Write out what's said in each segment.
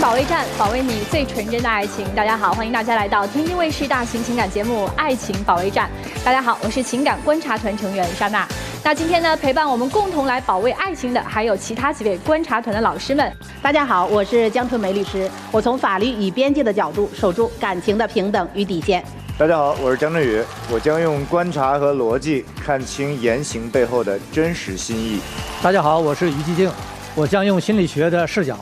保卫战，保卫你最纯真的爱情。大家好，欢迎大家来到天津卫视大型情感节目《爱情保卫战》。大家好，我是情感观察团成员莎娜。那今天呢，陪伴我们共同来保卫爱情的，还有其他几位观察团的老师们。大家好，我是江春梅律师，我从法律与边界的角度守住感情的平等与底线。大家好，我是张振宇，我将用观察和逻辑看清言行背后的真实心意。大家好，我是于继静，我将用心理学的视角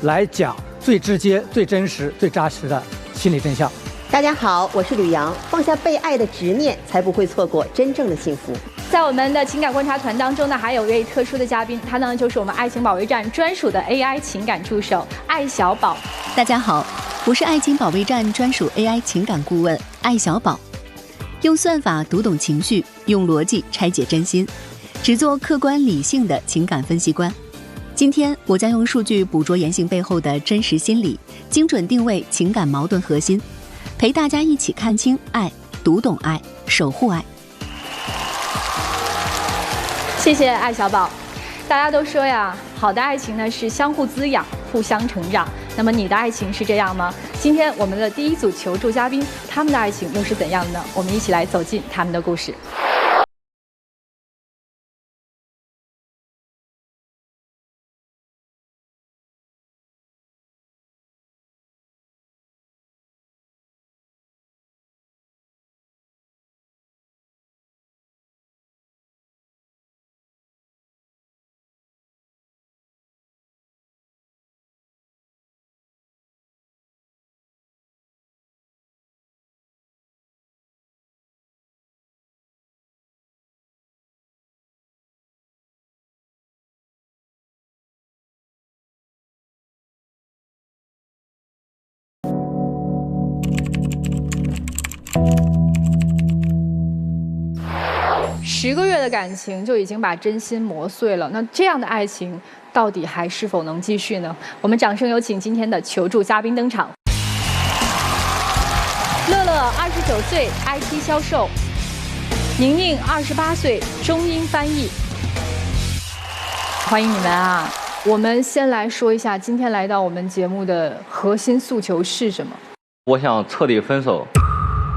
来讲最直接、最真实、最扎实的心理真相。大家好，我是吕阳，放下被爱的执念，才不会错过真正的幸福。在我们的情感观察团当中呢，还有一位特殊的嘉宾，他呢就是我们爱情保卫战专属的 AI 情感助手艾小宝。大家好，我是爱情保卫战专属 AI 情感顾问艾小宝，用算法读懂情绪，用逻辑拆解真心，只做客观理性的情感分析官。今天我将用数据捕捉言行背后的真实心理，精准定位情感矛盾核心，陪大家一起看清爱，读懂爱，守护爱。谢谢艾小宝。大家都说呀，好的爱情呢是相互滋养、互相成长。那么你的爱情是这样吗？今天我们的第一组求助嘉宾，他们的爱情又是怎样的呢？我们一起来走进他们的故事。10个月的感情就已经把真心磨碎了，那这样的爱情到底还是否能继续呢？我们掌声有请今天的求助嘉宾登场。乐乐29岁 ，IT 销售；宁宁28岁，中英翻译。欢迎你们啊！我们先来说一下今天来到我们节目的核心诉求是什么？我想彻底分手，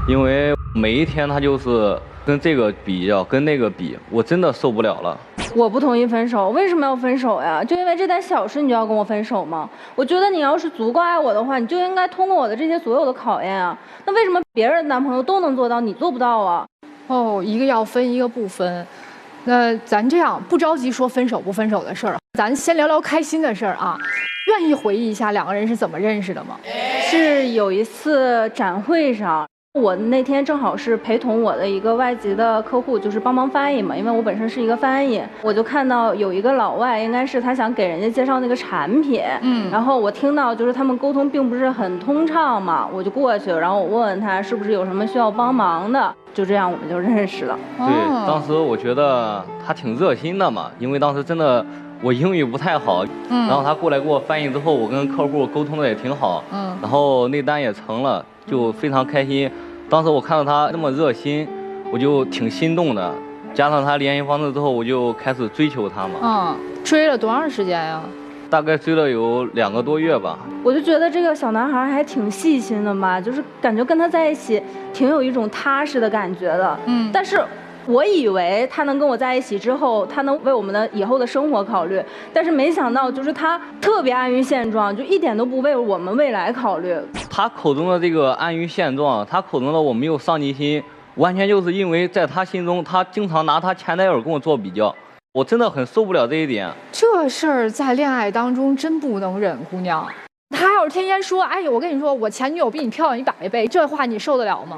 因为每一天他就是跟这个比较，跟那个比，我真的受不了了。我不同意分手，为什么要分手呀？就因为这点小事你就要跟我分手吗？我觉得你要是足够爱我的话，你就应该通过我的这些所有的考验啊。那为什么别人的男朋友都能做到，你做不到啊？哦，一个要分，一个不分。那咱这样不着急说分手不分手的事儿，咱先聊聊开心的事儿啊。愿意回忆一下两个人是怎么认识的吗？是有一次展会上。我那天正好是陪同我的一个外籍的客户，就是帮忙翻译嘛，因为我本身是一个翻译，我就看到有一个老外，应该是他想给人家介绍那个产品，然后我听到就是他们沟通并不是很通畅嘛，我就过去，然后我问问他是不是有什么需要帮忙的，就这样我们就认识了。对，当时我觉得他挺热心的嘛，因为当时真的我英语不太好，然后他过来给我翻译之后，我跟客户沟通的也挺好，然后那单也成了，就非常开心。当时我看到他那么热心，我就挺心动的。加上他联系方式之后，我就开始追求他嘛。追了多长时间呀？大概追了有2个多月吧。我就觉得这个小男孩还挺细心的嘛，就是感觉跟他在一起挺有一种踏实的感觉的。但是我以为他能跟我在一起之后，他能为我们的以后的生活考虑，但是没想到就是他特别安于现状，就一点都不为我们未来考虑。他口中的这个安于现状，他口中的我没有上进心，完全就是因为在他心中，他经常拿他前男友跟我做比较，我真的很受不了这一点。这事儿在恋爱当中真不能忍，姑娘。他要是天天说，哎，我跟你说，我前女友比你漂亮100倍，这话你受得了吗？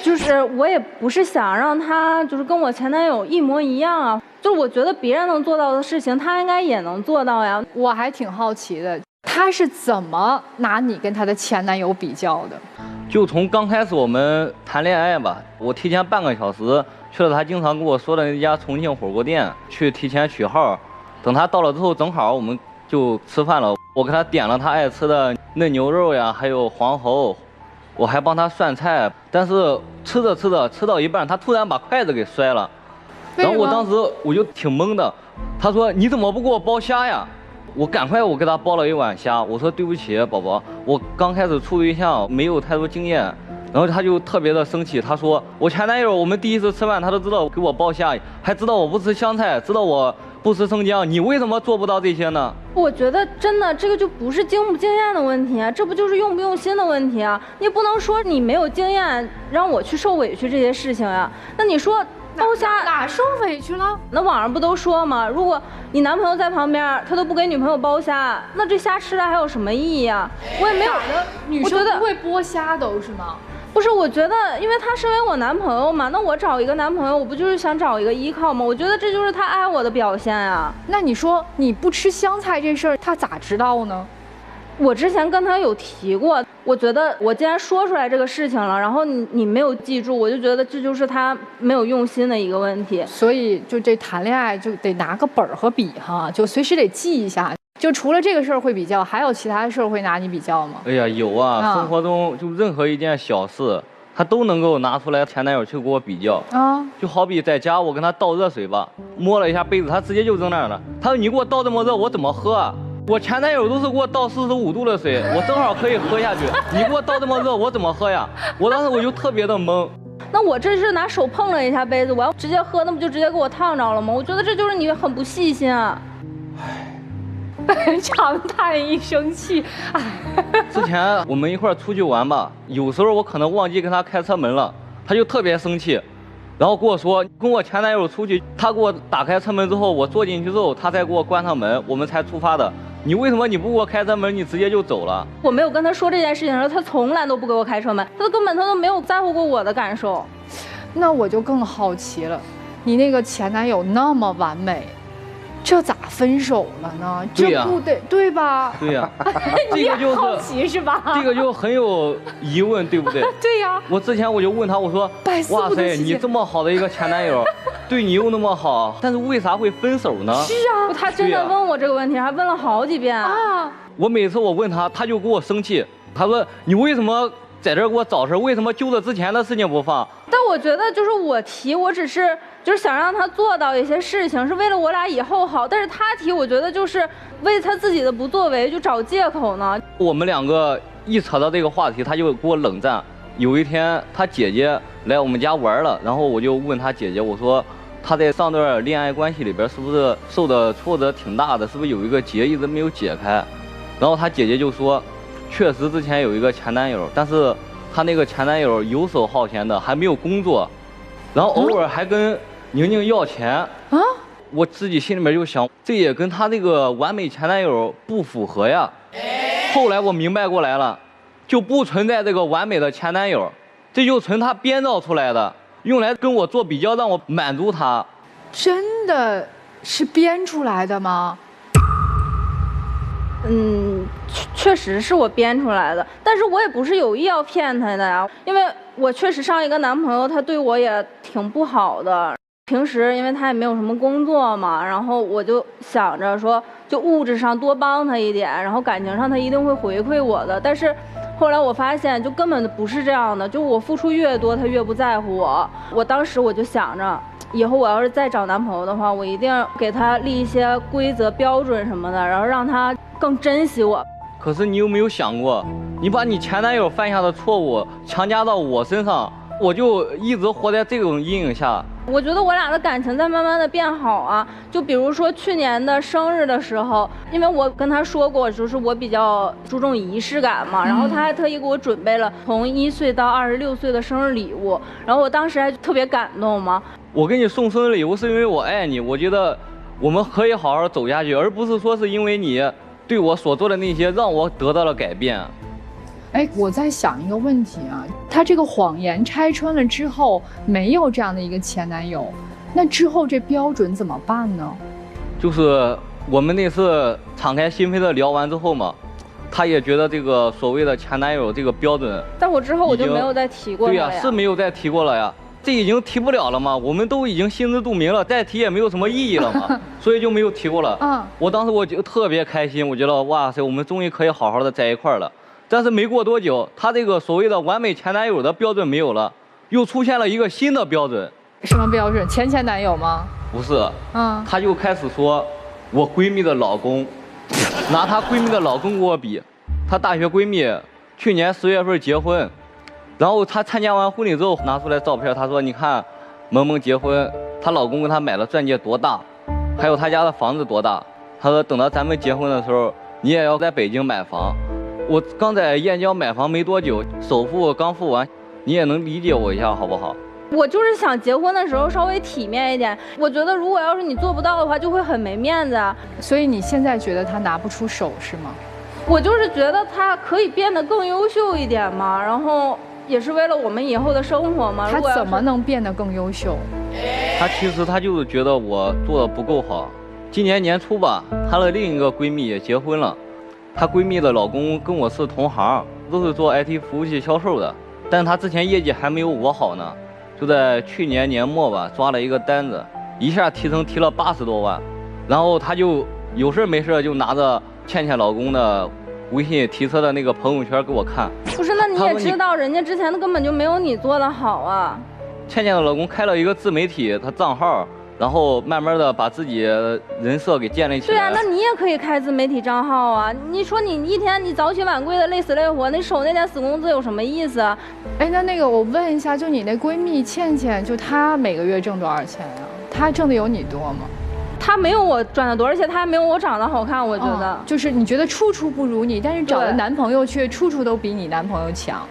就是我也不是想让他就是跟我前男友一模一样啊，就是我觉得别人能做到的事情，他应该也能做到呀。我还挺好奇的，他是怎么拿你跟他的前男友比较的？就从刚开始我们谈恋爱吧，我提前半个小时去了他经常跟我说的那家重庆火锅店，去提前取号。等他到了之后，正好我们就吃饭了。我给他点了他爱吃的嫩牛肉呀，还有黄喉，我还帮他涮菜。但是吃到一半，他突然把筷子给摔了。然后我当时我就挺懵的，他说你怎么不给我剥虾呀？我赶快我给他煲了一碗虾，我说对不起宝宝，我刚开始处对象没有太多经验。然后他就特别的生气，他说我前男友我们第一次吃饭他都知道给我煲虾，还知道我不吃香菜，知道我不吃生姜，你为什么做不到这些呢？我觉得真的这个就不是经不经验的问题啊，这不就是用不用心的问题啊？你不能说你没有经验让我去受委屈这些事情呀。那你说煲虾哪受委屈了？那网上不都说吗？如果你男朋友在旁边，他都不给女朋友煲虾，那这虾吃了还有什么意义啊？我也没有，女生不会剥虾都是吗？不是，我觉得，因为他身为我男朋友嘛，那我找一个男朋友，我不就是想找一个依靠吗？我觉得这就是他爱我的表现啊。那你说你不吃香菜这事儿，他咋知道呢？我之前跟他有提过，我觉得我既然说出来这个事情了，然后你没有记住，我就觉得这就是他没有用心的一个问题。所以就这谈恋爱就得拿个本儿和笔哈，就随时得记一下。就除了这个事儿会比较，还有其他的事儿会拿你比较吗？哎呀，有啊，生活中就任何一件小事，他都能够拿出来前男友去给我比较啊。就好比在家，我跟他倒热水吧，摸了一下杯子，他直接就扔那儿了。他说你给我倒这么热，我怎么喝啊？我前男友都是给我倒45度的水，我正好可以喝下去。你给我倒这么热，我怎么喝呀？我当时我就特别的懵。那我这是拿手碰了一下杯子，我要直接喝，那不就直接给我烫着了吗？我觉得这就是你很不细心啊。长叹一声气，之前我们一块儿出去玩吧，有时候我可能忘记跟他开车门了，他就特别生气，然后跟我说，跟我前男友出去，他给我打开车门之后，我坐进去之后，他才给我关上门，我们才出发的。你为什么你不给我开车门，你直接就走了？我没有跟他说这件事情的时候，他从来都不给我开车门，他根本都没有在乎过我的感受。那我就更好奇了，你那个前男友那么完美，这咋分手了呢？这不得对吧？对呀，这个就是好奇是吧？这个就很有疑问，对不对？对呀。我之前我就问他，我说，哇塞，你这么好的一个前男友，对你又那么好，但是为啥会分手呢？是啊，他真的问我这个问题，还问了好几遍啊。我每次我问他，他就给我生气，他说你为什么在这儿给我找事？为什么揪着之前的事情不放？但我觉得就是我提，我只是就是想让他做到一些事情，是为了我俩以后好。但是他提，我觉得就是为他自己的不作为就找借口呢。我们两个一扯到这个话题，他就给我冷战。有一天，他姐姐来我们家玩了，然后我就问他姐姐，我说他在上段恋爱关系里边是不是受的挫折挺大的？是不是有一个结一直没有解开？然后他姐姐就说，确实之前有一个前男友，但是他那个前男友游手好闲的，还没有工作，然后偶尔还跟宁宁要钱啊。我自己心里面就想，这也跟他那个完美前男友不符合呀。后来我明白过来了，就不存在这个完美的前男友，这就纯他编造出来的，用来跟我做比较，让我满足他。真的是编出来的吗？确实是我编出来的，但是我也不是有意要骗他的呀，因为我确实上一个男朋友，他对我也挺不好的。平时因为他也没有什么工作嘛，然后我就想着说，就物质上多帮他一点，然后感情上他一定会回馈我的。但是后来我发现，就根本不是这样的，就我付出越多，他越不在乎我。我当时我就想着，以后我要是再找男朋友的话，我一定要给他立一些规则标准什么的，然后让他更珍惜我。可是你有没有想过，你把你前男友犯下的错误强加到我身上，我就一直活在这种阴影下。我觉得我俩的感情在慢慢的变好啊，就比如说去年的生日的时候，因为我跟他说过，就是我比较注重仪式感嘛，然后他还特意给我准备了从1岁到26岁的生日礼物，然后我当时还特别感动嘛。我给你送生日礼物是因为我爱你，我觉得我们可以好好走下去，而不是说是因为你对我所做的那些让我得到了改变。哎，我在想一个问题啊，他这个谎言拆穿了之后，没有这样的一个前男友，那之后这标准怎么办呢？就是我们那次敞开心扉的聊完之后嘛，他也觉得这个所谓的前男友这个标准，但我之后我就没有再提过了呀。对呀，是没有再提过了呀，这已经提不了了嘛，我们都已经心知肚明了，再提也没有什么意义了嘛，所以就没有提过了。我当时我就特别开心，我觉得哇塞，我们终于可以好好的在一块儿了。但是没过多久，他这个所谓的完美前男友的标准没有了，又出现了一个新的标准。什么标准？前男友吗？不是，他就开始说我闺蜜的老公拿她闺蜜的老公跟我比，她大学闺蜜去年10月份结婚，然后她参加完婚礼之后拿出来照片，她说你看萌萌结婚，她老公给她买了钻戒多大，还有她家的房子多大。她说等到咱们结婚的时候，你也要在北京买房。我刚在燕郊买房没多久，首付刚付完，你也能理解我一下好不好？我就是想结婚的时候稍微体面一点。我觉得如果要是你做不到的话，就会很没面子。所以你现在觉得他拿不出手是吗？我就是觉得他可以变得更优秀一点嘛，然后也是为了我们以后的生活嘛。他怎么能变得更优秀？他其实他就是觉得我做的不够好。今年年初吧，她的另一个闺蜜也结婚了，她闺蜜的老公跟我是同行，都是做 IT 服务器销售的，但是她之前业绩还没有我好呢。就在去年年末吧，抓了一个单子，一下提成提了80多万，然后她就有事没事就拿着倩倩老公的微信提车的那个朋友圈给我看。不是，那你也知道，人家之前的根本就没有你做的好啊。倩倩的老公开了一个自媒体，他账号，然后慢慢的把自己人设给建立起来。对啊，那你也可以开自媒体账号啊。你说你一天你早起晚归的累死累活，你守那点死工资有什么意思？哎，那个我问一下，就你那闺蜜倩倩，就她每个月挣多少钱啊？她挣的有你多吗？她没有我赚的多，而且她还没有我长得好看，我觉得。就是你觉得处处不如你，但是找的男朋友却处处都比你男朋友强。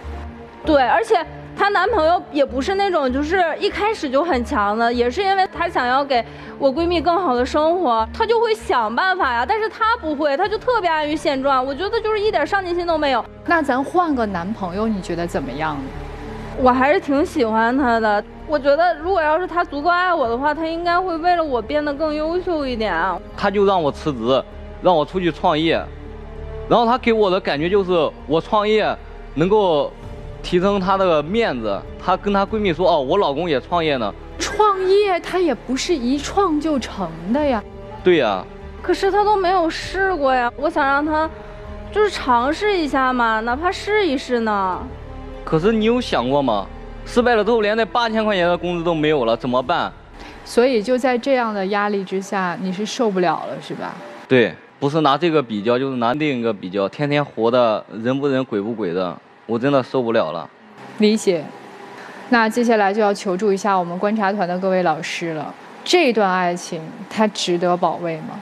对，而且她男朋友也不是那种就是一开始就很强的，也是因为她想要给我闺蜜更好的生活，她就会想办法呀。但是她不会，她就特别安于现状，我觉得就是一点上进心都没有。那咱换个男朋友，你觉得怎么样呢？我还是挺喜欢他的。我觉得如果要是他足够爱我的话，他应该会为了我变得更优秀一点。他就让我辞职，让我出去创业，然后他给我的感觉就是我创业能够提升他的面子。她跟她闺蜜说：“哦，我老公也创业呢。”创业他也不是一创就成的呀。对呀。可是他都没有试过呀，我想让他就是尝试一下嘛，哪怕试一试呢。可是你有想过吗？失败了之后，连那8000块钱的工资都没有了，怎么办？所以就在这样的压力之下，你是受不了了，是吧？对，不是拿这个比较，就是拿另一个比较，天天活的人不人鬼不鬼的，我真的受不了了。理解。那接下来就要求助一下我们观察团的各位老师了。这段爱情它值得保卫吗？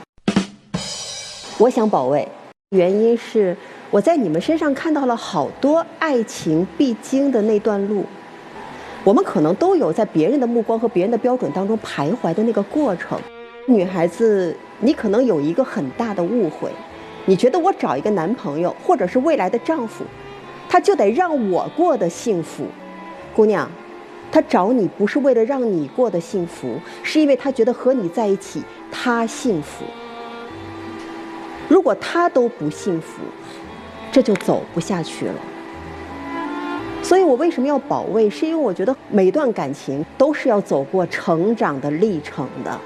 我想保卫，原因是我在你们身上看到了好多爱情必经的那段路。我们可能都有在别人的目光和别人的标准当中徘徊的那个过程。女孩子，你可能有一个很大的误会，你觉得我找一个男朋友或者是未来的丈夫，他就得让我过得幸福。姑娘，他找你不是为了让你过得幸福，是因为他觉得和你在一起他幸福。如果他都不幸福，这就走不下去了。所以我为什么要保卫，是因为我觉得每段感情都是要走过成长的历程的。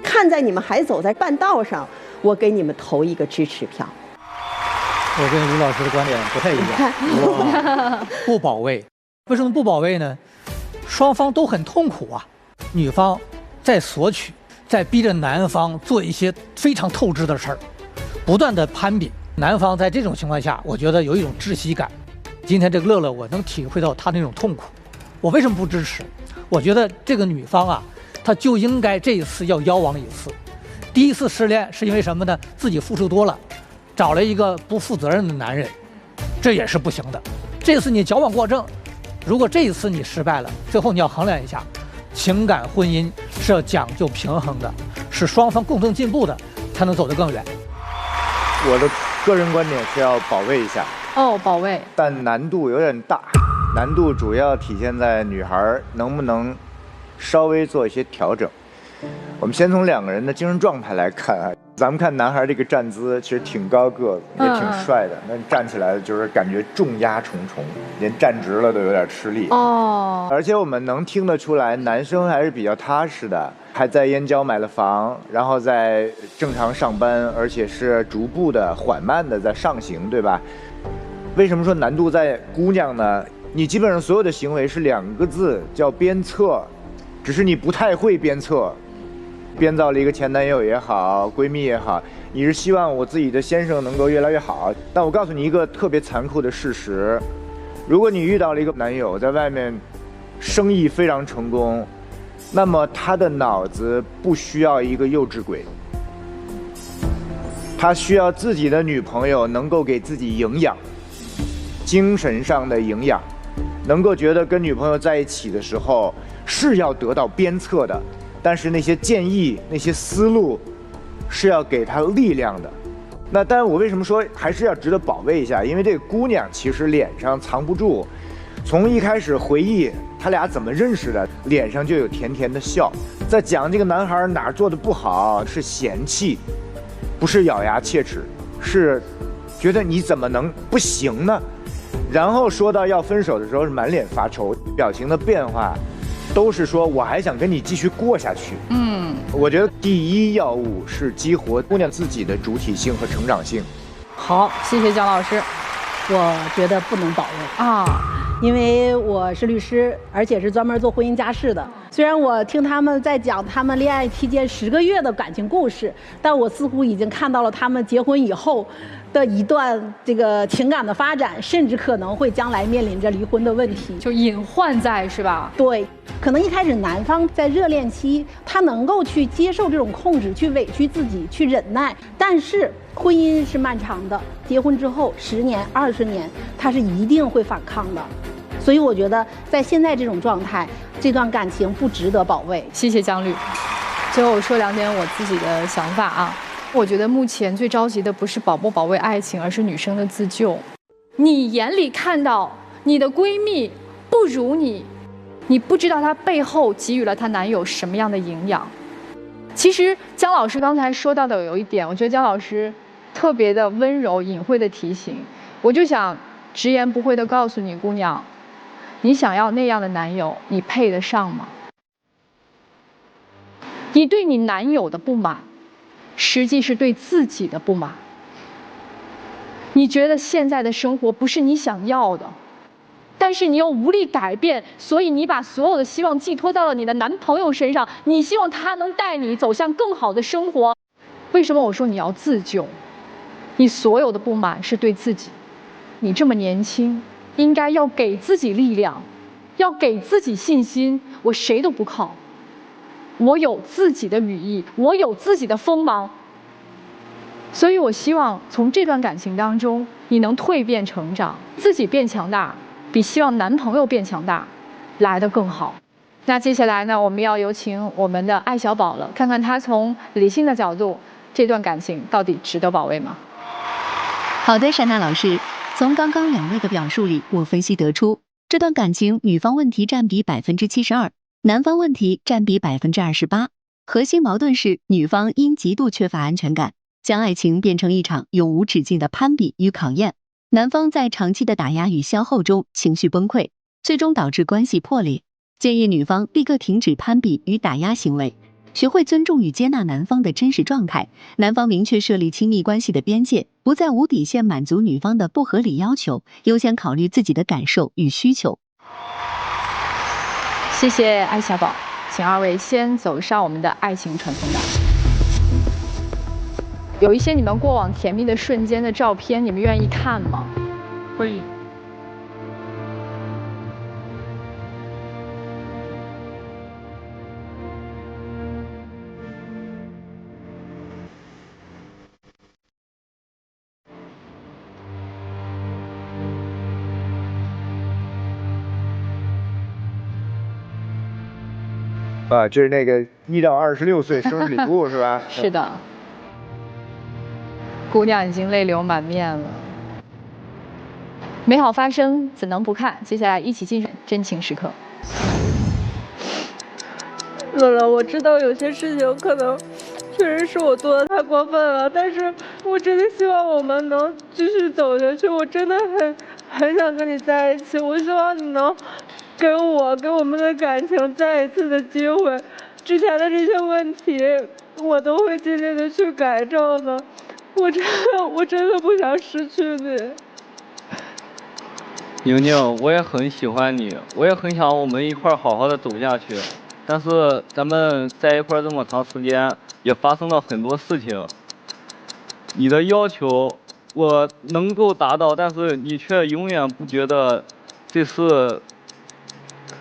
看在你们还走在半道上，我给你们投一个支持票。我跟卢老师的观点不太一样。不保卫，为什么不保卫呢？双方都很痛苦啊。女方在索取，在逼着男方做一些非常透支的事儿，不断的攀比。男方在这种情况下，我觉得有一种窒息感。今天这个乐乐，我能体会到他那种痛苦。我为什么不支持？我觉得这个女方啊，她就应该这一次要夭亡一次。第一次失恋是因为什么呢？自己付出多了，找了一个不负责任的男人，这也是不行的。这次你矫枉过正，如果这一次你失败了，最后你要衡量一下，情感婚姻是要讲究平衡的，是双方共同进步的，才能走得更远。我的个人观点是要保卫一下。哦，保卫，但难度有点大，难度主要体现在女孩能不能稍微做一些调整。我们先从两个人的精神状态来看啊，咱们看男孩这个站姿其实挺高个子，也挺帅的，那站起来就是感觉重压重重，连站直了都有点吃力。哦，而且我们能听得出来，男生还是比较踏实的，还在燕郊买了房，然后在正常上班，而且是逐步的缓慢的在上行，对吧？为什么说难度在姑娘呢？你基本上所有的行为是2个字，叫鞭策，只是你不太会鞭策，编造了一个前男友也好，闺蜜也好，你是希望我自己的先生能够越来越好。但我告诉你一个特别残酷的事实：如果你遇到了一个男友在外面生意非常成功，那么他的脑子不需要一个幼稚鬼，他需要自己的女朋友能够给自己营养，精神上的营养，能够觉得跟女朋友在一起的时候是要得到鞭策的，但是那些建议、那些思路是要给他力量的。那当然，我为什么说还是要值得保卫一下？因为这个姑娘其实脸上藏不住，从一开始回忆他俩怎么认识的，脸上就有甜甜的笑。在讲这个男孩哪儿做的不好，是嫌弃，不是咬牙切齿，是觉得你怎么能不行呢？然后说到要分手的时候是满脸发愁，表情的变化都是说我还想跟你继续过下去。我觉得第一要务是激活姑娘自己的主体性和成长性。好，谢谢姜老师。我觉得不能保卫啊，因为我是律师，而且是专门做婚姻家事的。虽然我听他们在讲他们恋爱期间10个月的感情故事，但我似乎已经看到了他们结婚以后的一段这个情感的发展，甚至可能会将来面临着离婚的问题，就隐患在，是吧？对，可能一开始男方在热恋期，他能够去接受这种控制，去委屈自己，去忍耐，但是婚姻是漫长的，结婚之后10年、20年，他是一定会反抗的。所以我觉得在现在这种状态，这段感情不值得保卫。谢谢姜律。最后我说2点我自己的想法啊。我觉得目前最着急的不是保不保卫爱情，而是女生的自救。你眼里看到你的闺蜜不如你，你不知道她背后给予了她男友什么样的营养。其实姜老师刚才说到的有一点，我觉得姜老师特别的温柔隐晦的提醒，我就想直言不讳的告诉你，姑娘，你想要那样的男友，你配得上吗？你对你男友的不满，实际是对自己的不满。你觉得现在的生活不是你想要的，但是你又无力改变，所以你把所有的希望寄托到了你的男朋友身上，你希望他能带你走向更好的生活。为什么我说你要自救？你所有的不满是对自己。你这么年轻，应该要给自己力量，要给自己信心。我谁都不靠，我有自己的羽翼，我有自己的锋芒。所以我希望从这段感情当中，你能蜕变成长，自己变强大，比希望男朋友变强大来得更好。那接下来呢，我们要有请我们的艾小宝了，看看他从理性的角度，这段感情到底值得保卫吗？好的，珊娜老师，从刚刚2位的表述里，我分析得出，这段感情女方问题占比72%，男方问题占比28%。核心矛盾是女方因极度缺乏安全感，将爱情变成一场永无止境的攀比与考验。男方在长期的打压与消耗中情绪崩溃，最终导致关系破裂。建议女方立刻停止攀比与打压行为，学会尊重与接纳男方的真实状态。男方明确设立亲密关系的边界，不再无底线满足女方的不合理要求，优先考虑自己的感受与需求。谢谢艾小宝，请2位先走上我们的爱情传送带。有一些你们过往甜蜜的瞬间的照片，你们愿意看吗？会议。啊，这是那个1到26岁生日礼物是吧？是的。姑娘已经泪流满面了。美好发生怎能不看？接下来一起进入真情时刻。乐乐，我知道有些事情可能确实是我做的太过分了，但是我真的希望我们能继续走下去。我真的很想跟你在一起，我希望你能给我们的感情再一次的机会。之前的这些问题，我都会尽力的去改正的。我真的不想失去你。宁宁，我也很喜欢你，我也很想我们一块好好的走下去。但是咱们在一块这么长时间，也发生了很多事情。你的要求我能够达到，但是你却永远不觉得这次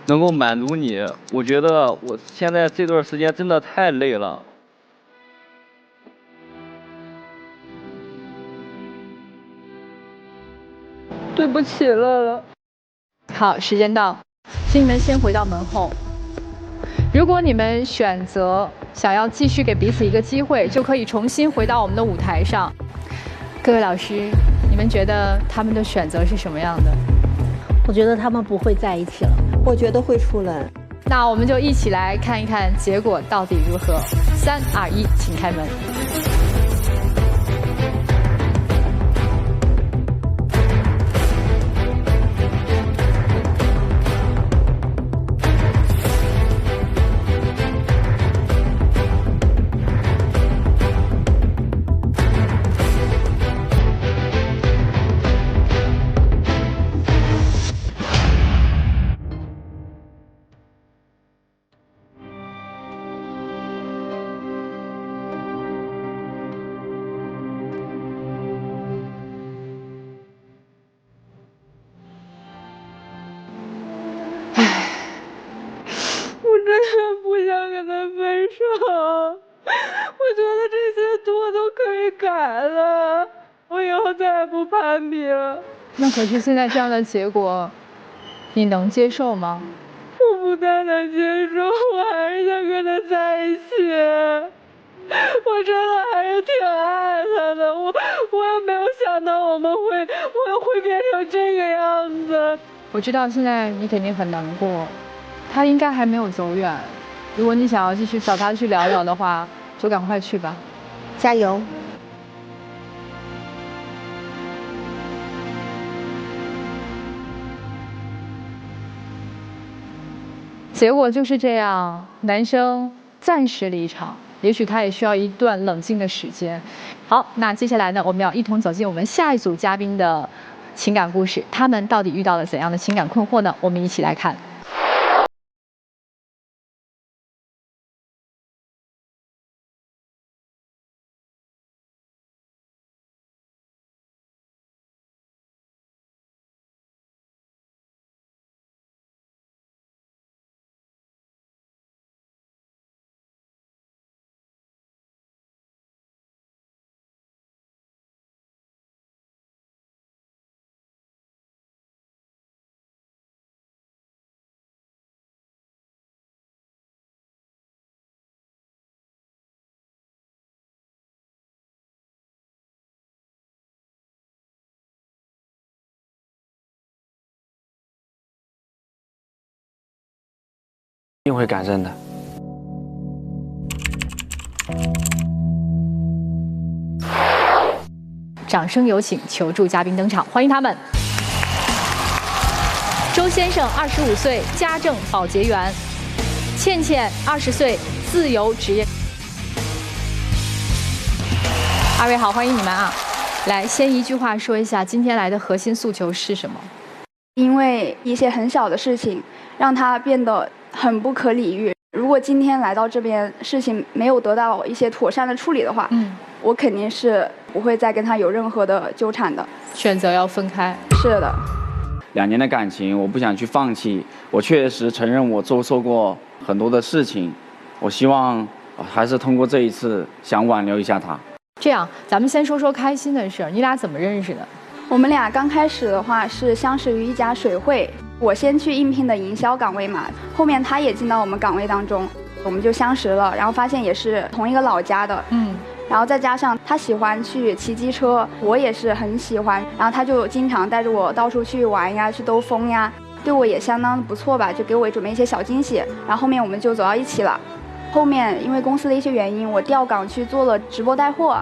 能够满足你。我觉得我现在这段时间真的太累了。对不起，乐乐。好，时间到，请你们先回到门后。如果你们选择想要继续给彼此一个机会，就可以重新回到我们的舞台上。各位老师，你们觉得他们的选择是什么样的？我觉得他们不会在一起了，我觉得会出来。那我们就一起来看一看结果到底如何。3、2、1，请开门。真的不想跟他分手，我觉得这些多都可以改了，我以后再也不攀比了。那可是现在这样的结果，你能接受吗？我不太能接受，我还是想跟他在一起。我真的还是挺爱他的，我也没有想到我们会变成这个样子。我知道现在你肯定很难过。他应该还没有走远，如果你想要继续找他去聊聊的话，就赶快去吧，加油！结果就是这样，男生暂时离场，也许他也需要一段冷静的时间。好，那接下来呢，我们要一同走进我们下一组嘉宾的情感故事，他们到底遇到了怎样的情感困惑呢？我们一起来看。一定会改正的。掌声有请求助嘉宾登场，欢迎他们。周先生，25岁，家政保洁员；倩倩，20岁，自由职业。二位好，欢迎你们啊！来，先一句话说一下今天来的核心诉求是什么？因为一些很小的事情，让他变得很不可理喻。如果今天来到这边，事情没有得到一些妥善的处理的话，我肯定是不会再跟他有任何的纠缠的，选择要分开。是的。2年的感情，我不想去放弃。我确实承认我做错过很多的事情，我希望还是通过这一次想挽留一下他。这样，咱们先说说开心的事儿。你俩怎么认识的？我们俩刚开始的话是相识于一家水会，我先去应聘的营销岗位嘛，后面他也进到我们岗位当中，我们就相识了，然后发现也是同一个老家的，然后再加上他喜欢去骑机车，我也是很喜欢，然后他就经常带着我到处去玩呀，去兜风呀，对我也相当不错吧，就给我准备一些小惊喜，然后后面我们就走到一起了。后面因为公司的一些原因，我调岗去做了直播带货，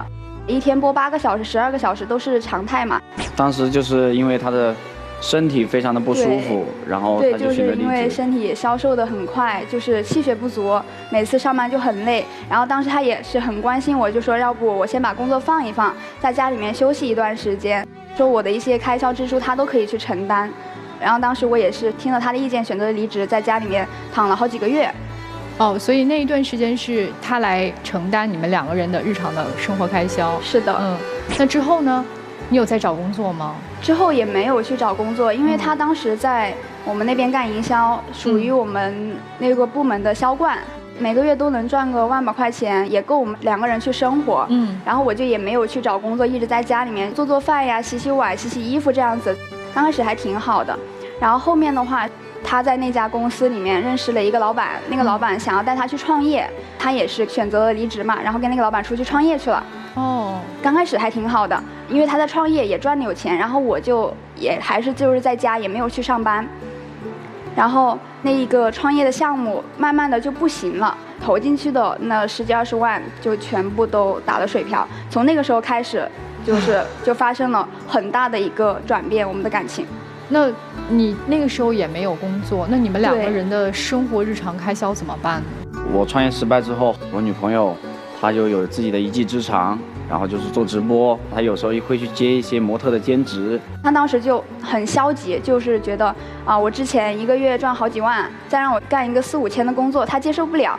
一天播8个小时、12个小时都是常态嘛。当时就是因为他的身体非常的不舒服，然后他就选择离职。对，就是因为身体消瘦的很快，就是气血不足，每次上班就很累。然后当时他也是很关心我，就说要不我先把工作放一放，在家里面休息一段时间，说我的一些开销支出他都可以去承担。然后当时我也是听了他的意见，选择离职，在家里面躺了好几个月。哦，所以那一段时间是他来承担你们2个人的日常的生活开销。是的。那之后呢？你有在找工作吗？之后也没有去找工作，因为他当时在我们那边干营销，属于我们那个部门的销冠，每个月都能赚个10000把块钱，也够我们2个人去生活。然后我就也没有去找工作，一直在家里面做饭呀、洗碗、洗衣服这样子。刚开始还挺好的，然后后面的话，他在那家公司里面认识了一个老板，那个老板想要带他去创业，他也是选择了离职嘛，然后跟那个老板出去创业去了。刚开始还挺好的，因为他在创业也赚的有钱，然后我就也还是就是在家也没有去上班，然后那一个创业的项目慢慢的就不行了，投进去的那10几20万就全部都打了水漂，从那个时候开始就发生了很大的一个转变，我们的感情。那你那个时候也没有工作，那你们2个人的生活日常开销怎么办呢？我创业失败之后，我女朋友她就有自己的一技之长，然后就是做直播，她有时候会去接一些模特的兼职。她当时就很消极，就是觉得我之前1个月赚好几万，再让我干一个4、5千的工作，她接受不了。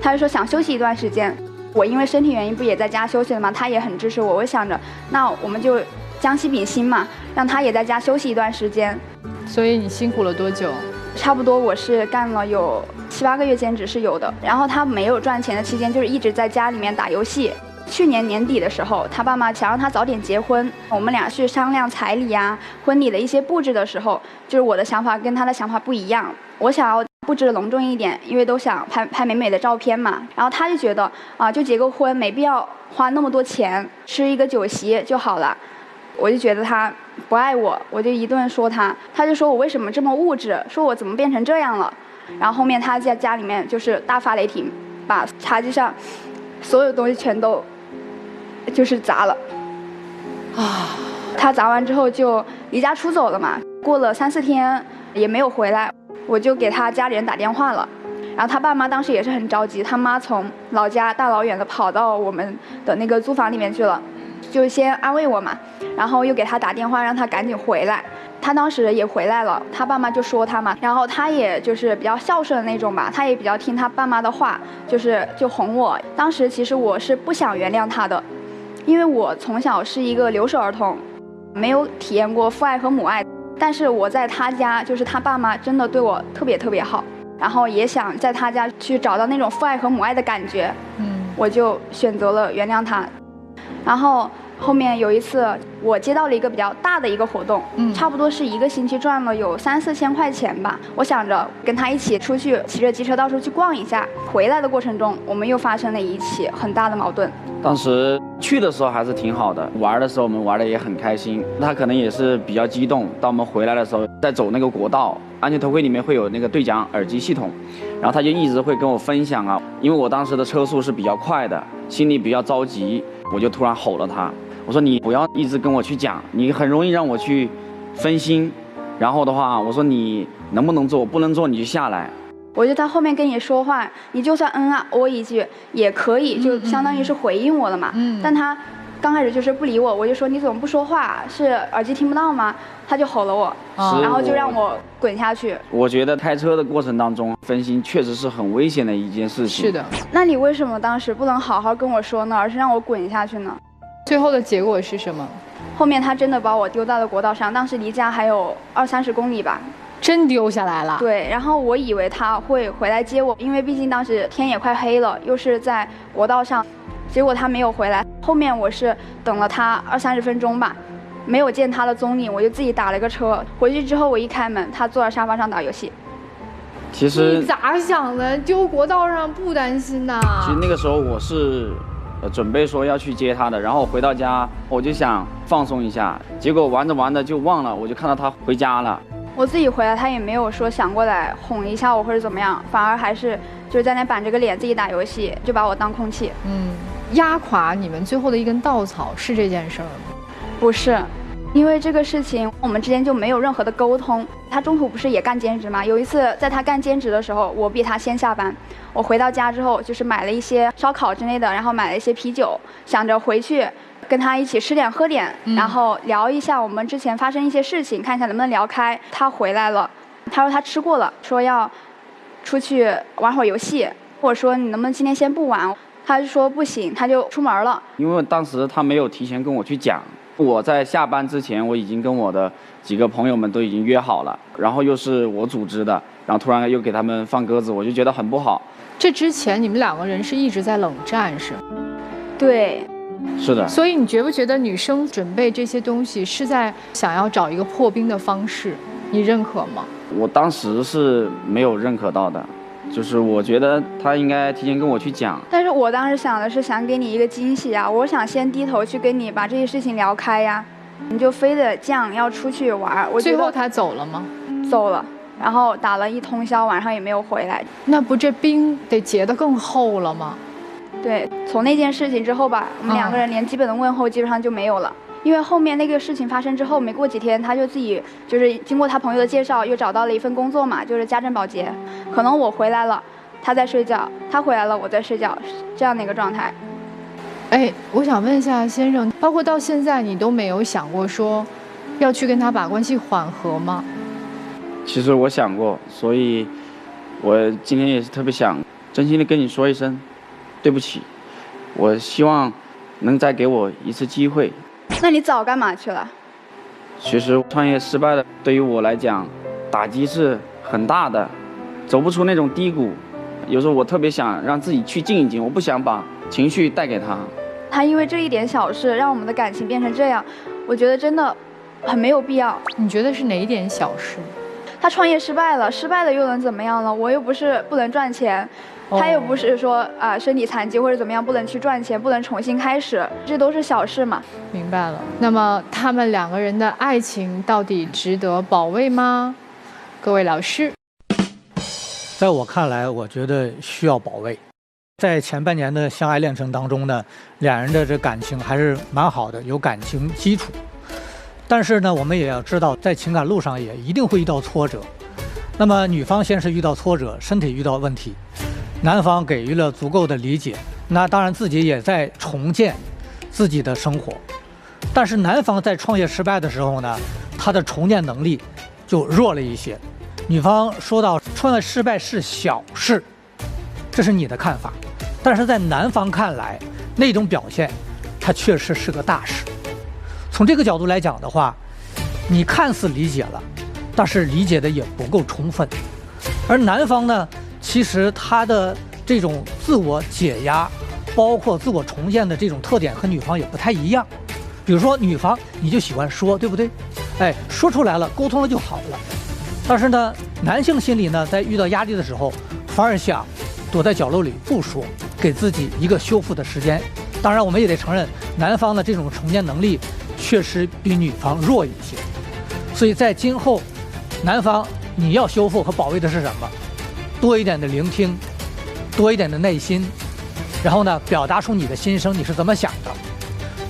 她就说想休息一段时间。我因为身体原因不也在家休息了吗？她也很支持我。我想着，那我们就将心比心嘛，让她也在家休息一段时间。所以你辛苦了多久？差不多我是干了有7、8个月兼职是有的，然后他没有赚钱的期间就是一直在家里面打游戏。去年年底的时候，他爸妈想让他早点结婚，我们俩去商量彩礼啊、婚礼的一些布置的时候，就是我的想法跟他的想法不一样，我想要布置隆重一点，因为都想拍美美的照片嘛。然后他就觉得就结个婚没必要花那么多钱，吃一个酒席就好了。我就觉得他不爱我，我就一顿说他，他就说我为什么这么物质，说我怎么变成这样了。然后后面他在家里面就是大发雷霆，把茶几上所有东西全都就是砸了。他砸完之后就离家出走了嘛，过了3、4天也没有回来，我就给他家里人打电话了。然后他爸妈当时也是很着急，他妈从老家大老远的跑到我们的那个租房里面去了，就先安慰我嘛，然后又给他打电话让他赶紧回来。他当时也回来了，他爸妈就说他嘛，然后他也就是比较孝顺的那种吧，他也比较听他爸妈的话，就哄我。当时其实我是不想原谅他的，因为我从小是一个留守儿童，没有体验过父爱和母爱，但是我在他家，就是他爸妈真的对我特别特别好，然后也想在他家去找到那种父爱和母爱的感觉，我就选择了原谅他。然后后面有一次我接到了一个比较大的一个活动，差不多是1个星期赚了有3、4千块钱吧。我想着跟他一起出去骑着机车到处去逛一下，回来的过程中我们又发生了一起很大的矛盾。当时去的时候还是挺好的，玩的时候我们玩的也很开心，他可能也是比较激动。当我们回来的时候，在走那个国道，安全头盔里面会有那个对讲耳机系统，然后他就一直会跟我分享因为我当时的车速是比较快的，心里比较着急，我就突然吼了他，我说你不要一直跟我去讲，你很容易让我去分心。然后的话，我说你能不能做，不能做你就下来。我觉得他后面跟你说话，你就算哦一句也可以，就相当于是回应我了嘛。但他刚开始就是不理我，我就说你怎么不说话？是耳机听不到吗？他就吼了我，然后就让我滚下去。我觉得开车的过程当中分心确实是很危险的一件事情。是的。那你为什么当时不能好好跟我说呢，而是让我滚下去呢？最后的结果是什么？后面他真的把我丢到了国道上，当时离家还有20、30公里吧。真丢下来了？对，然后我以为他会回来接我，因为毕竟当时天也快黑了，又是在国道上，结果他没有回来。后面我是等了他20、30分钟吧，没有见他的踪影，我就自己打了个车回去。之后我一开门，他坐在沙发上打游戏。其实你咋想的？丢国道上不担心呐？其实那个时候我是准备说要去接他的，然后回到家我就想放松一下，结果玩着玩着就忘了，我就看到他回家了。我自己回来，他也没有说想过来哄一下我或者怎么样，反而还是就是在那板着个脸自己打游戏，就把我当空气。压垮你们最后的一根稻草是这件事儿吗？不是，因为这个事情我们之间就没有任何的沟通。他中途不是也干兼职吗？有一次在他干兼职的时候，我比他先下班，我回到家之后就是买了一些烧烤之类的，然后买了一些啤酒，想着回去跟他一起吃点喝点，然后聊一下我们之前发生一些事情，看一下能不能聊开。他回来了，他说他吃过了，说要出去玩会儿游戏。我说你能不能今天先不玩？他就说不行，他就出门了。因为当时他没有提前跟我去讲，我在下班之前我已经跟我的几个朋友们都已经约好了，然后又是我组织的，然后突然又给他们放鸽子，我就觉得很不好。这之前你们两个人是一直在冷战是吗？对，是的。所以你觉不觉得女生准备这些东西是在想要找一个破冰的方式？你认可吗？我当时是没有认可到的，就是我觉得他应该提前跟我去讲。但是我当时想的是想给你一个惊喜啊，我想先低头去跟你把这些事情聊开呀，你就非得这样要出去玩。最后他走了吗？走了，然后打了一通宵，晚上也没有回来。那不这冰得结得更厚了吗？对，从那件事情之后吧，我们两个人连基本的问候基本上就没有了。因为后面那个事情发生之后，没过几天，他就自己就是经过他朋友的介绍，又找到了一份工作嘛，就是家政保洁。可能我回来了，他在睡觉；他回来了，我在睡觉，这样的一个状态。哎，我想问一下先生，包括到现在，你都没有想过说要去跟他把关系缓和吗？其实我想过，所以我今天也是特别想真心的跟你说一声对不起，我希望能再给我一次机会。那你早干嘛去了？其实创业失败了，对于我来讲，打击是很大的，走不出那种低谷。有时候我特别想让自己去静一静，我不想把情绪带给他。他因为这一点小事让我们的感情变成这样，我觉得真的很没有必要。你觉得是哪一点小事？他创业失败了，失败了又能怎么样了？我又不是不能赚钱。他又不是说身体残疾或者怎么样不能去赚钱，不能重新开始，这都是小事嘛。明白了。那么他们两个人的爱情到底值得保卫吗？各位老师，在我看来，我觉得需要保卫。在前半年的相爱恋程当中呢，两人的这感情还是蛮好的，有感情基础。但是呢，我们也要知道，在情感路上也一定会遇到挫折。那么女方先是遇到挫折，身体遇到问题。男方给予了足够的理解，那当然自己也在重建自己的生活，但是男方在创业失败的时候呢，他的重建能力就弱了一些。女方说到创业失败是小事，这是你的看法，但是在男方看来，那种表现，它确实是个大事。从这个角度来讲的话，你看似理解了，但是理解的也不够充分，而男方呢？其实他的这种自我解压，包括自我重建的这种特点和女方也不太一样。比如说女方你就喜欢说，对不对？哎，说出来了，沟通了就好了。但是呢，男性心里呢，在遇到压力的时候，反而想躲在角落里不说，给自己一个修复的时间。当然，我们也得承认，男方的这种重建能力确实比女方弱一些。所以在今后，男方你要修复和保卫的是什么？多一点的聆听，多一点的耐心，然后呢，表达出你的心声，你是怎么想的。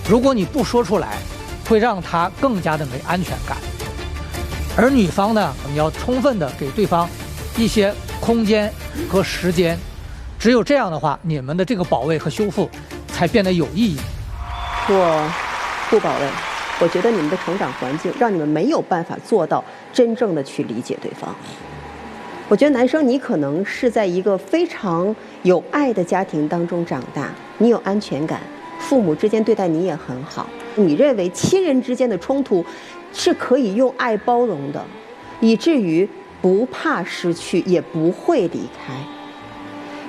如果你不说出来，会让他更加的没安全感。而女方呢，你要充分的给对方一些空间和时间，只有这样的话，你们的这个保卫和修复才变得有意义。我不保卫，我觉得你们的成长环境让你们没有办法做到真正的去理解对方。我觉得男生你可能是在一个非常有爱的家庭当中长大，你有安全感，父母之间对待你也很好，你认为亲人之间的冲突是可以用爱包容的，以至于不怕失去，也不会离开。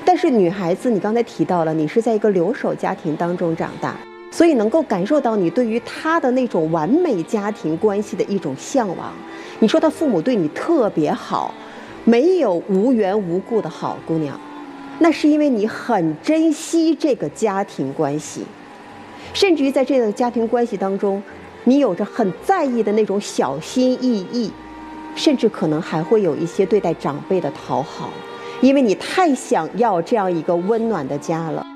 但是女孩子，你刚才提到了，你是在一个留守家庭当中长大，所以能够感受到你对于她的那种完美家庭关系的一种向往。你说她父母对你特别好，没有无缘无故的好姑娘，那是因为你很珍惜这个家庭关系，甚至于在这个家庭关系当中，你有着很在意的那种小心翼翼，甚至可能还会有一些对待长辈的讨好，因为你太想要这样一个温暖的家了。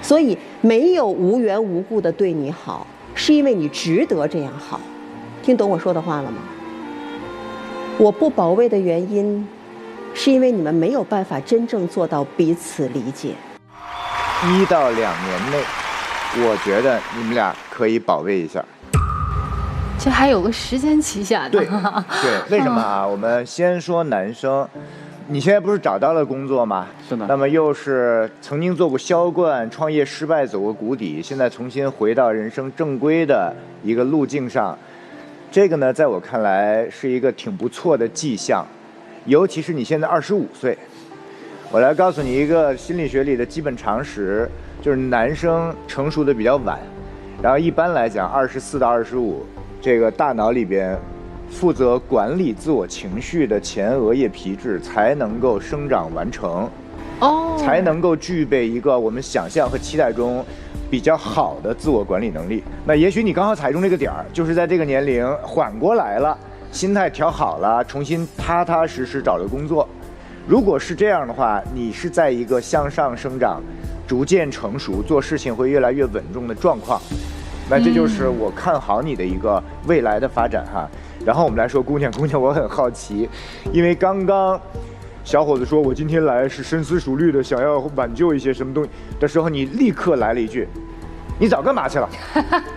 所以没有无缘无故的对你好，是因为你值得这样好。听懂我说的话了吗？我不保卫的原因，是因为你们没有办法真正做到彼此理解。1到2年内，我觉得你们俩可以保卫一下。这还有个时间期限呢。对，为什么啊？我们先说男生，你现在不是找到了工作吗？是的。那么又是曾经做过销冠，创业失败走过谷底，现在重新回到人生正规的一个路径上，这个呢，在我看来是一个挺不错的迹象。尤其是你现在25岁，我来告诉你一个心理学里的基本常识，就是男生成熟的比较晚，然后一般来讲24到25，这个大脑里边负责管理自我情绪的前额叶皮质才能够生长完成，才能够具备一个我们想象和期待中比较好的自我管理能力。那也许你刚好踩中这个点儿，就是在这个年龄缓过来了，心态调好了，重新踏踏实实找了工作。如果是这样的话，你是在一个向上生长、逐渐成熟、做事情会越来越稳重的状况。那这就是我看好你的一个未来的发展哈。然后我们来说姑娘，我很好奇，因为刚刚小伙子说我今天来是深思熟虑的，想要挽救一些什么东西的时候，你立刻来了一句：“你早干嘛去了？”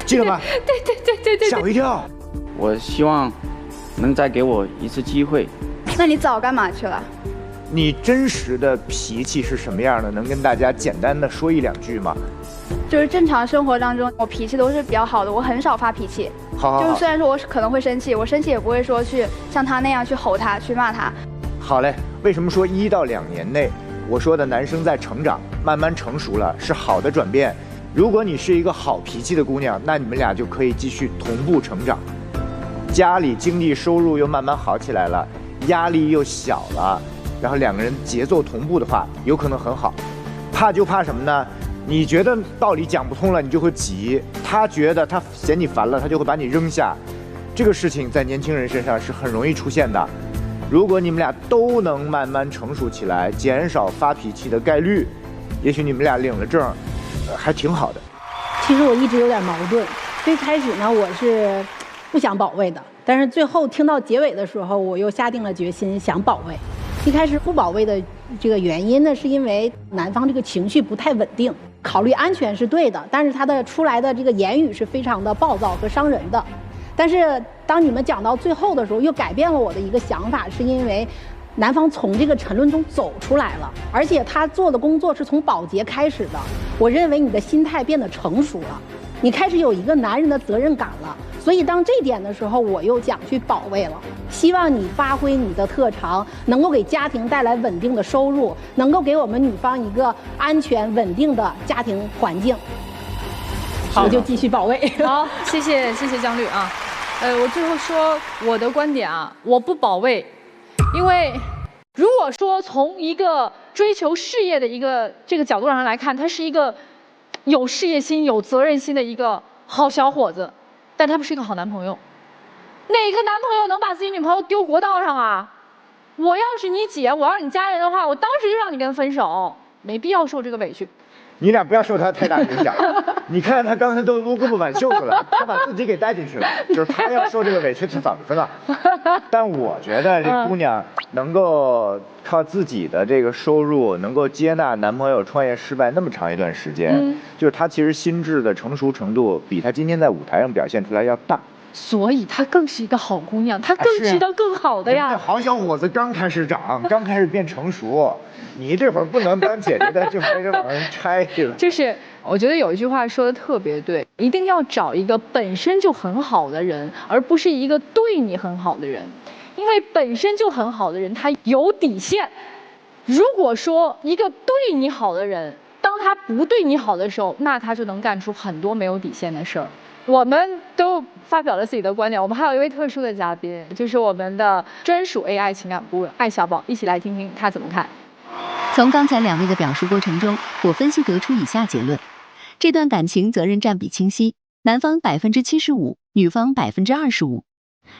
记得吗？对，吓我一跳。我希望能再给我一次机会。那你早干嘛去了？你真实的脾气是什么样的？能跟大家简单的说1、2句吗？就是正常生活当中，我脾气都是比较好的，我很少发脾气。好，就是虽然说我可能会生气，我生气也不会说去像他那样去吼他、去骂他。好嘞，为什么说1到2年内？我说的男生在成长，慢慢成熟了，是好的转变。如果你是一个好脾气的姑娘，那你们俩就可以继续同步成长。家里经济收入又慢慢好起来了，压力又小了，然后2个人节奏同步的话，有可能很好。怕就怕什么呢？你觉得道理讲不通了，你就会急；他觉得他嫌你烦了，他就会把你扔下。这个事情在年轻人身上是很容易出现的。如果你们俩都能慢慢成熟起来，减少发脾气的概率，也许你们俩领了证，还挺好的。其实我一直有点矛盾。最开始呢，我是不想保卫的，但是最后听到结尾的时候，我又下定了决心想保卫。一开始不保卫的这个原因呢，是因为男方这个情绪不太稳定，考虑安全是对的，但是他的出来的这个言语是非常的暴躁和伤人的。但是当你们讲到最后的时候，又改变了我的一个想法，是因为男方从这个沉沦中走出来了，而且他做的工作是从保洁开始的。我认为你的心态变得成熟了，你开始有一个男人的责任感了。所以当这点的时候，我又想去保卫了，希望你发挥你的特长，能够给家庭带来稳定的收入，能够给我们女方一个安全稳定的家庭环境。我就继续保卫。好，谢谢姜律啊。我最后说我的观点啊，我不保卫，因为如果说从一个追求事业的这个角度上来看，他是一个有事业心、有责任心的一个好小伙子。但他不是一个好男朋友，哪个男朋友能把自己女朋友丢国道上啊？我要是你姐，我要是你家人的话，我当时就让你跟他分手，没必要受这个委屈。你俩不要受他太大影响。你看他刚才都撸胳膊挽袖子了，他把自己给带进去了，就是他要受这个委屈是怎么着？但我觉得这姑娘能够靠自己的这个收入，能够接纳男朋友创业失败那么长一段时间，就是她其实心智的成熟程度比她今天在舞台上表现出来要大。所以她更是一个好姑娘，她更值得更好的呀。好小伙子刚开始长，刚开始变成熟，你这会儿不能当姐姐的，就被这往人拆去了。就是我觉得有一句话说的特别对，一定要找一个本身就很好的人，而不是一个对你很好的人。因为本身就很好的人，他有底线。如果说一个对你好的人，当他不对你好的时候，那他就能干出很多没有底线的事儿。我们都发表了自己的观点，我们还有一位特殊的嘉宾，就是我们的专属 AI 情感顾问艾小宝，一起来听听他怎么看。从刚才2位的表述过程中，我分析得出以下结论：这段感情责任占比清晰，男方75%，女方25%。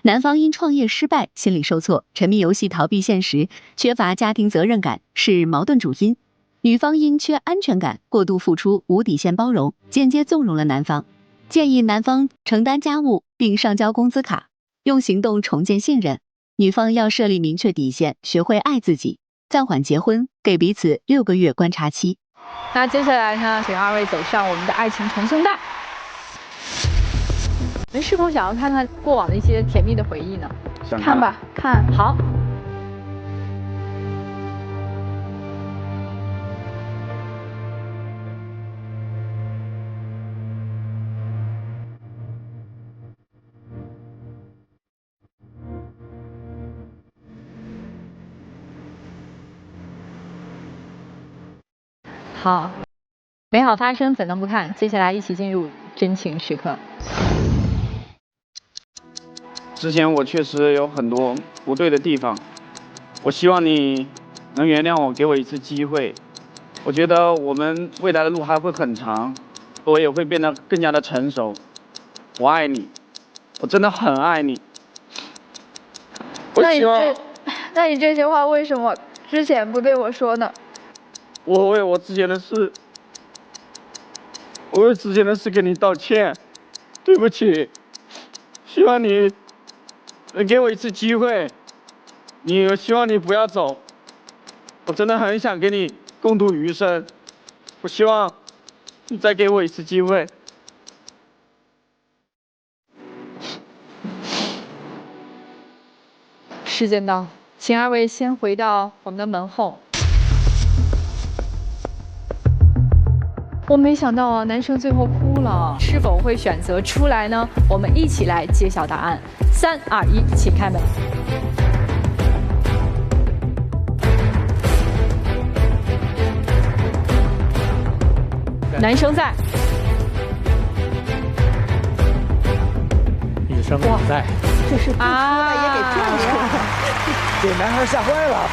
男方因创业失败，心理受挫，沉迷游戏逃避现实，缺乏家庭责任感是矛盾主因；女方因缺安全感，过度付出，无底线包容，间接纵容了男方。建议男方承担家务并上交工资卡，用行动重建信任。女方要设立明确底线，学会爱自己，暂缓结婚，给彼此6个月观察期。那接下来呢，请2位走上我们的爱情重生带。你们是否想要看看过往的一些甜蜜的回忆呢？看吧，看。好。好，美好发生怎能不看？接下来一起进入真情时刻。之前我确实有很多不对的地方，我希望你能原谅我，给我一次机会。我觉得我们未来的路还会很长，我也会变得更加的成熟。我爱你，我真的很爱你。那你这些话为什么之前不对我说呢？我为我之前的事跟你道歉，对不起。希望你能给我一次机会，希望你不要走。我真的很想跟你共度余生，我希望你再给我一次机会。时间到，请二位先回到我们的门后。我没想到啊，男生最后哭了，是否会选择出来呢？我们一起来揭晓答案。3、2、1，请开门。男生在，女生不在。这是不出来也给撞出来了，给男孩吓坏了。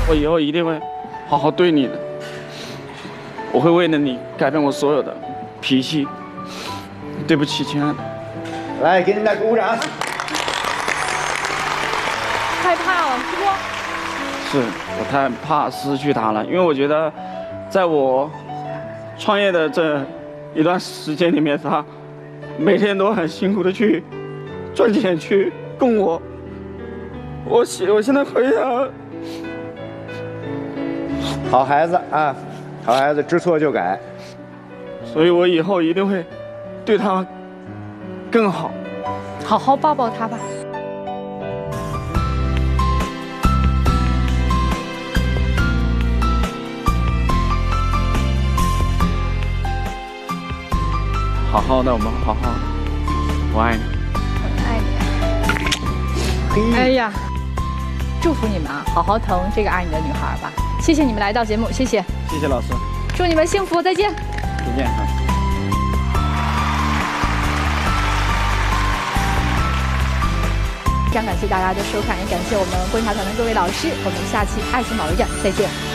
我以后一定会好好对你的，我会为了你改变我所有的脾气。对不起，亲爱的。来，给你们俩鼓掌。害怕了，是不？是我太怕失去他了，因为我觉得，在我创业的这一段时间里面，他每天都很辛苦的去赚钱去供我。我现在回想，好孩子啊，好孩子，知错就改。所以我以后一定会对他更好。好好抱抱他吧。好好的，我们好好的，我爱你，我爱你。哎呀，祝福你们啊，好好疼这个爱你的女孩吧。谢谢你们来到节目，谢谢，谢谢老师，祝你们幸福，再见，再见啊。非常感谢大家的收看，也感谢我们观察团的各位老师。我们下期《爱情保卫战》再见。